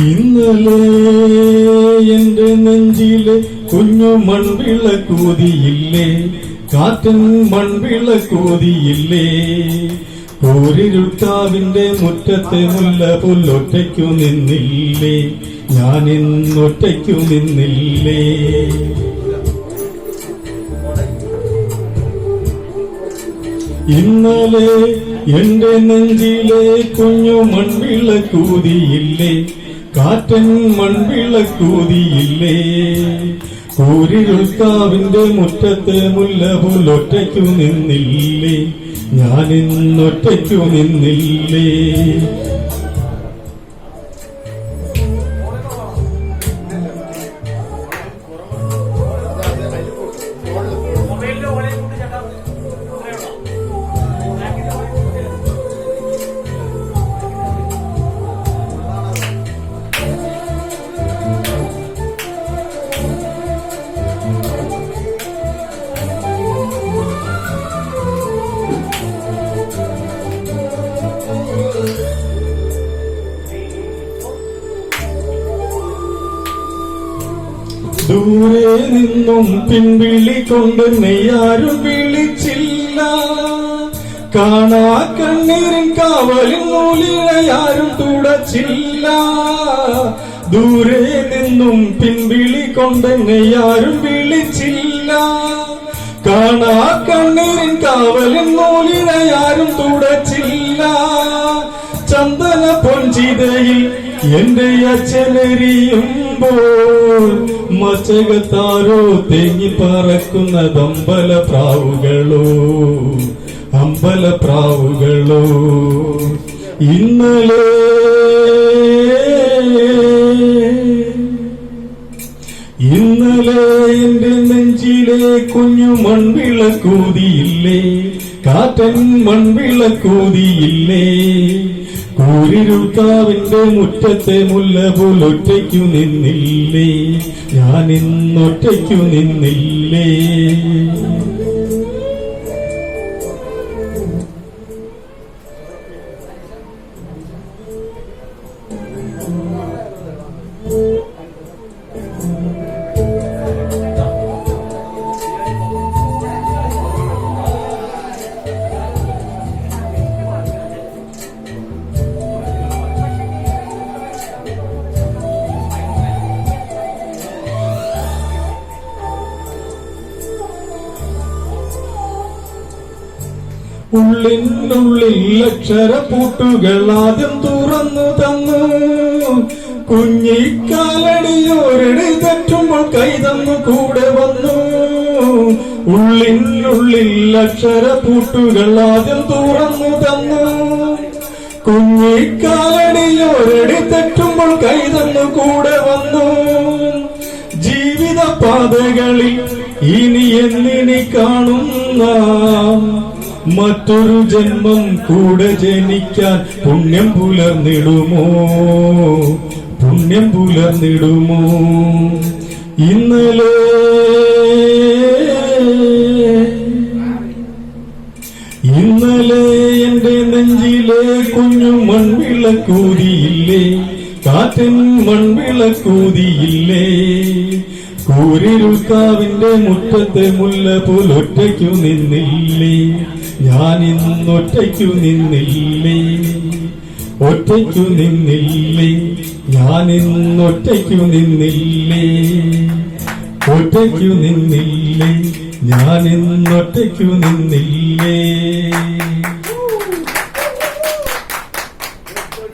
ഇന്നലെ എന്റെ നെഞ്ചിലെ കുഞ്ഞു മൺവിളക്കൂതിയില്ലേ, കാറ്റൻ മൺവിളക്കൂതിയില്ലേ. ഓരിരുട്ടാവിന്റെ മുറ്റത്തെ മുല്ല പുല്ലൊറ്റയ്ക്കു നിന്നില്ലേ, ഞാനിന്നൊറ്റയ്ക്കു നിന്നില്ലേ. ഇന്നലെ എന്റെ നെഞ്ചിലെ കുഞ്ഞു മൺവിളക്കൂതിയില്ലേ, കാറ്റൻ മൺവിളക്കൂതിയില്ലേ. കൂരിരുൾക്കാവിന്റെ മുറ്റത്തെ മുല്ല പുല്ലൊറ്റയ്ക്കു നിന്നില്ലേ, ഞാനിന്നൊറ്റയ്ക്കു നിന്നില്ലേ. ദൂരെ നിന്നും പിൻവിളി കൊണ്ട് നെയ്യാരും വിളിച്ചില്ല, കാണാ കണ്ണീരിൻ കാവലിൻ നൂലിഴയാരും തുടച്ചില്ല. ദൂരെ നിന്നും പിൻവിളി കൊണ്ട് നെയ്യാരും വിളിച്ചില്ല, കാണാ കണ്ണീരിൻ കാവലിൻ നൂലിഴയാരും തുടച്ചില്ല. ചന്ദന പൊൻചിതയിൽ എന്റെ അച്ഛനെറിയുമ്പോൾ മച്ചകത്താരോ തേങ്ങി പറക്കുന്നത് അമ്പലപ്രാവുകളോ, അമ്പലപ്രാവുകളോ. ഇന്നലെ എന്റെ നെഞ്ചിലെ കുഞ്ഞു മൺവിളക്കൂതിയില്ലേ, കാറ്റൻ മൺവിളക്കൂതിയില്ലേ. കൂരിരുൾക്കാവിന്റെ മുറ്റത്തെ മുല്ല പുലൊറ്റയ്ക്കു നിന്നില്ലേ, ഞാനിന്നൊറ്റയ്ക്കു നിന്നില്ലേ. ഉള്ളിനുള്ളിൽ അക്ഷരപ്പൂട്ടുകൾ ആദ്യം തുറന്നു തന്നു, കുഞ്ഞിക്കാലടിയോരടി തെറ്റുമ്പോൾ കൈതന്നു കൂടെ വന്നു. ഉള്ളിനുള്ളിൽ അക്ഷരപ്പൂട്ടുകൾ ആദ്യം തുറന്നു തന്നു, കുഞ്ഞിക്കാലടിയോരടി തെറ്റുമ്പോൾ കൈതന്നു കൂടെ വന്നു. ജീവിത പാതകളിൽ ഇനി എന്നിനി കാണുന്ന മറ്റൊരു ജന്മം കൂടെ ജനിക്കാൻ പുണ്യം പുലർന്നിടുമോ, പുണ്യം പുലർന്നിടുമോ. ഇന്നലെ എന്റെ നെഞ്ചിലെ കുഞ്ഞു മൺവിളക്കൂതിയില്ലേ, കാറ്റൻ മൺവിളക്കൂതിയില്ലേ. കൂരിരുൾക്കാവിന്റെ മുറ്റത്തെ മുല്ല പുലൊറ്റയ്ക്കു നിന്നില്ലേ, ഞാനിന്നൊറ്റയ്ക്കു നിന്നില്ലേ, ഒറ്റയ്ക്കു നിന്നില്ലേ, ഞാനിന്നൊറ്റയ്ക്കു നിന്നില്ലേ, ഒറ്റയ്ക്കു നിന്നില്ലേ, ഞാനിന്നൊറ്റയ്ക്കു നിന്നില്ലേ.